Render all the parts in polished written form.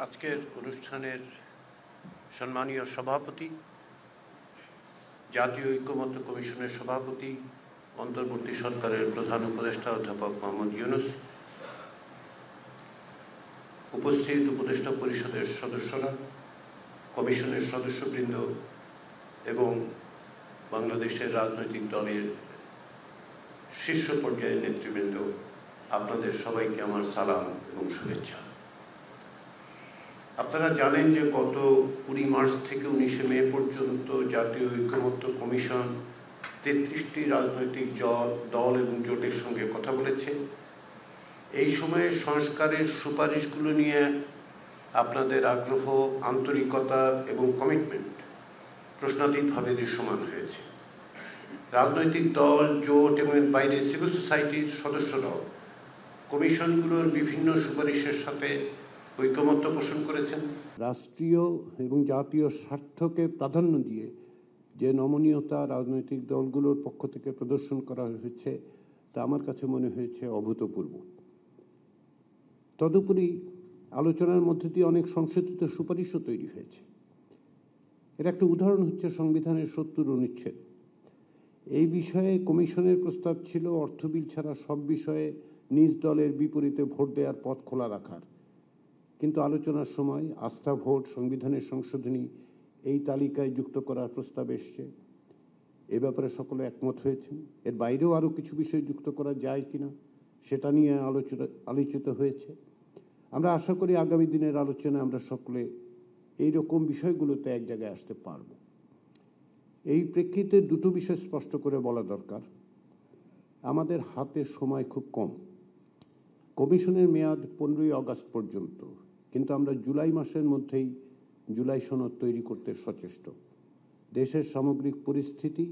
আজকের অনুষ্ঠানের সম্মানীয় সভাপতি, জাতীয় ঐক্যমত্য কমিশনের সভাপতি, অন্তর্বর্তী সরকারের প্রধান উপদেষ্টা অধ্যাপক মোহাম্মদ ইউনূস, উপস্থিত উপদেষ্টা পরিষদের সদস্যরা, কমিশনের সদস্যবৃন্দ এবং বাংলাদেশের রাজনৈতিক দলের শীর্ষ পর্যায়ের নেতৃবৃন্দ, আপনাদের সবাইকে আমার সালাম এবং শুভেচ্ছা। আপনারা জানেন যে গত 20 মার্চ থেকে 19 মে পর্যন্ত জাতীয় ঐক্যমত্য কমিশন 33টি রাজনৈতিক দল এবং জোটের সঙ্গে কথা বলেছে। এই সময়ে সংস্কারের সুপারিশগুলো নিয়ে আপনাদের আগ্রহ, আন্তরিকতা এবং কমিটমেন্ট প্রশ্নাতীতভাবে দৃশ্যমান হয়েছে। রাজনৈতিক দল, জোট এবং বাইরে সিভিল সোসাইটির সদস্যরাও কমিশনগুলোর বিভিন্ন সুপারিশের সাথে ঐকমত্য পোষণ করেছেন। রাষ্ট্রীয় এবং জাতীয় স্বার্থকে প্রাধান্য দিয়ে যে নমনীয়তা রাজনৈতিক দলগুলোর পক্ষ থেকে প্রদর্শন করা হয়েছে তা আমার কাছে মনে হয়েছে অভূতপূর্ব। তদুপরি আলোচনার মধ্যে দিয়ে অনেক সংশোধিত সুপারিশও তৈরি হয়েছে। এর একটা উদাহরণ হচ্ছে সংবিধানের 70 অনুচ্ছেদ। এই বিষয়ে কমিশনের প্রস্তাব ছিল অর্থ বিল ছাড়া সব বিষয়ে নিজ দলের বিপরীতে ভোট দেওয়ার পথ খোলা রাখার, কিন্তু আলোচনার সময় আস্থা ভোট, সংবিধানের সংশোধনী এই তালিকায় যুক্ত করার প্রস্তাব এসছে। এ ব্যাপারে সকলে একমত হয়েছেন। এর বাইরেও আরও কিছু বিষয় যুক্ত করা যায় কিনা সেটা নিয়ে আলোচিত হয়েছে। আমরা আশা করি আগামী দিনের আলোচনায় আমরা সকলে এইরকম বিষয়গুলোতে এক জায়গায় আসতে পারব। এই প্রেক্ষিতে দুটো বিষয় স্পষ্ট করে বলা দরকার। আমাদের হাতে সময় খুব কম। কমিশনের মেয়াদ 15ই আগস্ট পর্যন্ত, কিন্তু আমরা জুলাই মাসের মধ্যেই জুলাই সনদ তৈরি করতে সচেষ্ট। দেশের সামগ্রিক পরিস্থিতি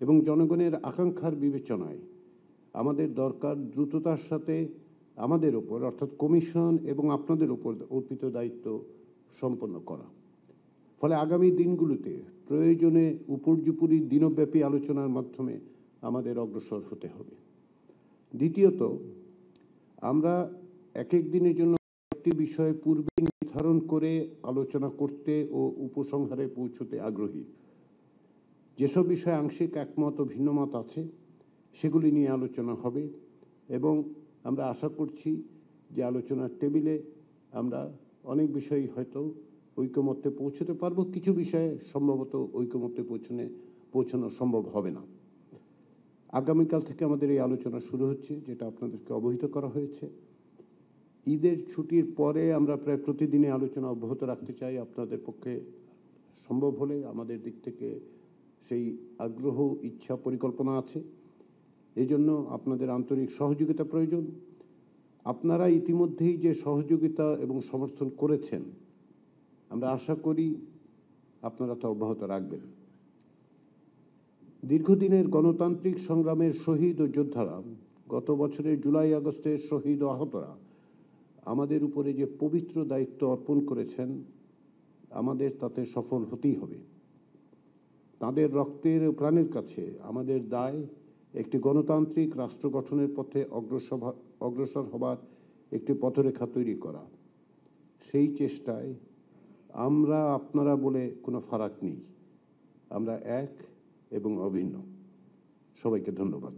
এবং জনগণের আকাঙ্ক্ষার বিবেচনায় আমাদের দরকার দ্রুততার সাথে আমাদের ওপর অর্থাৎ কমিশন এবং আপনাদের ওপর অর্পিত দায়িত্ব সম্পন্ন করা। ফলে আগামী দিনগুলোতে প্রয়োজনে উপর্যুপরি দিনব্যাপী আলোচনার মাধ্যমে আমাদের অগ্রসর হতে হবে। দ্বিতীয়ত, আমরা এক এক দিনের জন্য একটি বিষয় পূর্বে নির্ধারণ করে আলোচনা করতে ও উপসংহারে পৌঁছতে আগ্রহী। যেসব বিষয়ে আংশিক একমত ও ভিন্নমত আছে সেগুলি নিয়ে আলোচনা হবে এবং আমরা আশা করছি যে আলোচনার টেবিলে আমরা অনেক বিষয়ই হয়তো ঐকমত্যে পৌঁছতে পারবো, কিছু বিষয়ে সম্ভবত ঐকমত্যে পৌঁছানো সম্ভব হবে না। আগামীকাল থেকে আমাদের এই আলোচনা শুরু হচ্ছে, যেটা আপনাদেরকে অবহিত করা হয়েছে। ঈদের ছুটির পরে আমরা প্রায় প্রতিদিনই আলোচনা অব্যাহত রাখতে চাই। আপনাদের পক্ষে সম্ভব হলে আমাদের দিক থেকে সেই আগ্রহ, ইচ্ছা, পরিকল্পনা আছে। এই জন্য আপনাদের আন্তরিক সহযোগিতা প্রয়োজন। আপনারা ইতিমধ্যেই যে সহযোগিতা এবং সমর্থন করেছেন, আমরা আশা করি আপনারা তা অব্যাহত রাখবেন। দীর্ঘদিনের গণতান্ত্রিক সংগ্রামের শহীদ ও যোদ্ধারা, গত বছরের জুলাই আগস্টের শহীদ ও আহতরা আমাদের উপরে যে পবিত্র দায়িত্ব অর্পণ করেছেন, আমাদের তাতে সফল হতেই হবে। তাদের রক্তের ও প্রাণের কাছে আমাদের দায় একটি গণতান্ত্রিক রাষ্ট্র গঠনের পথে অগ্রসর হবার একটি পথরেখা তৈরি করা। সেই চেষ্টায় আমরা আপনারা বলে কোনো ফারাক নেই। আমরা এক এবং অভিন্ন। সবাইকে ধন্যবাদ।